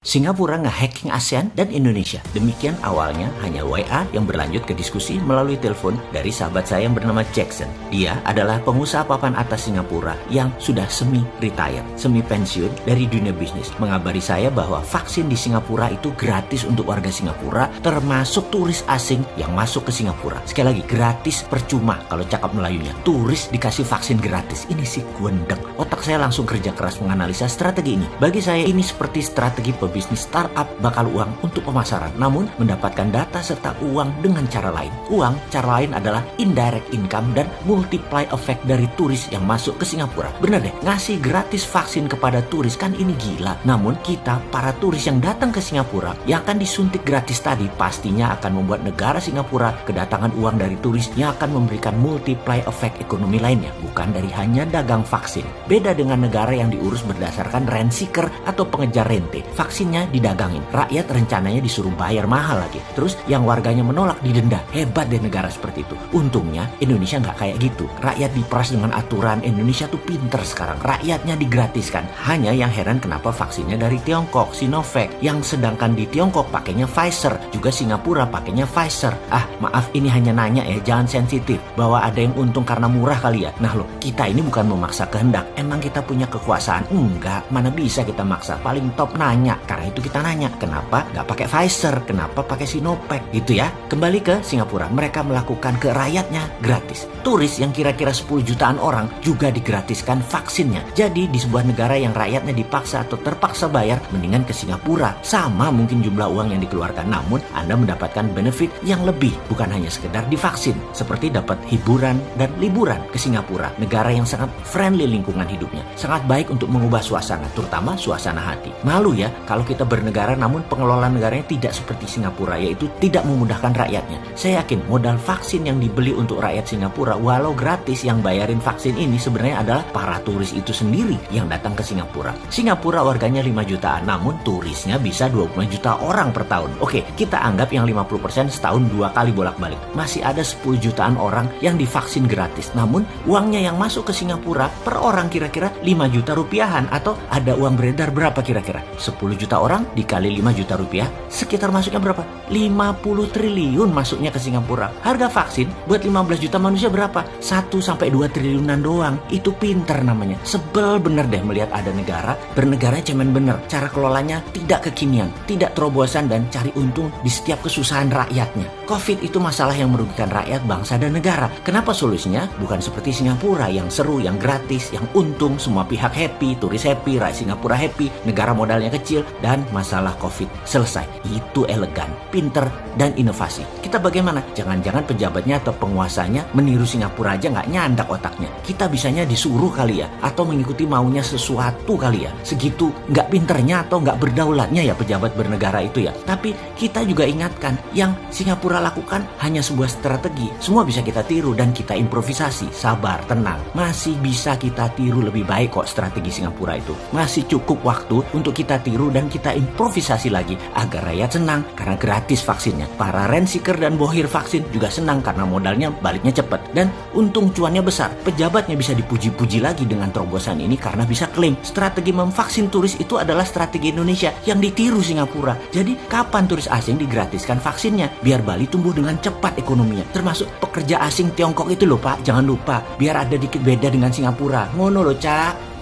Singapura nge-hacking ASEAN dan Indonesia. Demikian awalnya hanya WA yang berlanjut ke diskusi melalui telepon dari sahabat saya yang bernama Jackson. Dia adalah pengusaha papan atas Singapura yang sudah semi-retire, semi-pensiun dari dunia bisnis. Mengabari saya bahwa vaksin di Singapura itu gratis untuk warga Singapura, termasuk turis asing yang masuk ke Singapura. Sekali lagi, gratis percuma kalau cakap Melayunya. Turis dikasih vaksin gratis. Ini sih gwendeng. Otak saya langsung kerja keras menganalisa strategi ini. Bagi saya ini seperti strategi bisnis startup bakal uang untuk pemasaran, namun mendapatkan data serta uang dengan cara lain. Uang, cara lain adalah indirect income dan multiply effect dari turis yang masuk ke Singapura. Bener deh, ngasih gratis vaksin kepada turis kan ini gila. Namun kita, para turis yang datang ke Singapura, yang akan disuntik gratis tadi, pastinya akan membuat negara Singapura kedatangan uang dari turis yang akan memberikan multiply effect ekonomi lainnya, bukan dari hanya dagang vaksin. Beda dengan negara yang diurus berdasarkan rent seeker atau pengejar rente. Vaksinnya didagangin, rakyat rencananya disuruh bayar mahal lagi. Terus yang warganya menolak didenda. Hebat deh negara seperti itu. Untungnya Indonesia nggak kayak gitu. Rakyat diperas dengan aturan. Indonesia tuh pinter sekarang. Rakyatnya digratiskan. Hanya yang heran kenapa vaksinnya dari Tiongkok, Sinovac. Yang sedangkan di Tiongkok pakainya Pfizer. Juga Singapura pakainya Pfizer. Maaf ini hanya nanya ya, jangan sensitif. Bahwa ada yang untung karena murah kali ya. Nah loh, kita ini bukan memaksa kehendak. Emang kita punya kekuasaan? Enggak, mana bisa kita maksa. Paling top nanya. Karena itu kita nanya, kenapa nggak pakai Pfizer? Kenapa pakai Sinovac? Gitu ya. Kembali ke Singapura, mereka melakukan ke rakyatnya gratis. Turis yang kira-kira 10 jutaan orang juga digratiskan vaksinnya. Jadi di sebuah negara yang rakyatnya dipaksa atau terpaksa bayar, mendingan ke Singapura. Sama mungkin jumlah uang yang dikeluarkan, namun Anda mendapatkan benefit yang lebih, bukan hanya sekedar divaksin. Seperti dapat hiburan dan liburan ke Singapura, negara yang sangat friendly lingkungan hidupnya. Sangat baik untuk mengubah suasana, terutama suasana hati. Malu ya kalau kita bernegara namun pengelola negaranya tidak seperti Singapura, yaitu tidak memudahkan rakyatnya. Saya yakin modal vaksin yang dibeli untuk rakyat Singapura walau gratis, yang bayarin vaksin ini sebenarnya adalah para turis itu sendiri yang datang ke Singapura. Singapura warganya 5 jutaan, namun turisnya bisa 25 juta orang per tahun. Oke, kita anggap yang 50% setahun 2 kali bolak-balik. Masih ada 10 jutaan orang yang divaksin gratis, namun uangnya yang masuk ke Singapura per orang kira-kira 5 juta rupiahan, atau ada uang beredar berapa kira-kira? 10 juta orang dikali 5 juta rupiah, sekitar masuknya berapa? 50 triliun masuknya ke Singapura. Harga vaksin buat 15 juta manusia berapa? 1-2 triliunan doang. Itu pinter namanya. Sebel bener deh melihat ada negara bernegara cemen bener. Cara kelolanya tidak kekinian, tidak terobosan, dan cari untung di setiap kesusahan rakyatnya. Covid itu masalah yang merugikan rakyat, bangsa, dan negara. Kenapa solusinya bukan seperti Singapura yang seru, yang gratis, yang untung, semua pihak happy, turis happy, rakyat Singapura happy, negara modalnya kecil, dan masalah Covid selesai. Itu elegan, pinter, dan inovasi. Kita bagaimana? Jangan-jangan pejabatnya atau penguasanya meniru Singapura aja nggak nyandak otaknya. Kita bisanya disuruh kali ya, atau mengikuti maunya sesuatu kali ya. Segitu nggak pinternya atau nggak berdaulatnya ya pejabat bernegara itu ya. Tapi kita juga ingatkan, yang Singapura lakukan hanya sebuah strategi. Semua bisa kita tiru dan kita improvisasi. Sabar, tenang. Masih bisa kita tiru lebih baik kok strategi Singapura itu. Masih cukup waktu untuk kita tiru dan kita improvisasi lagi agar rakyat senang karena gratis vaksinnya. Para rent seeker dan bohir vaksin juga senang karena modalnya baliknya cepat dan untung cuannya besar. Pejabatnya bisa dipuji-puji lagi dengan terobosan ini karena bisa klaim strategi memvaksin turis itu adalah strategi Indonesia yang ditiru Singapura. Jadi kapan turis asing digratiskan vaksinnya? Biar Bali tumbuh dengan cepat ekonominya. Termasuk pekerja asing Tiongkok itu loh Pak, jangan lupa. Biar ada dikit beda dengan Singapura. Ngono loh Cak.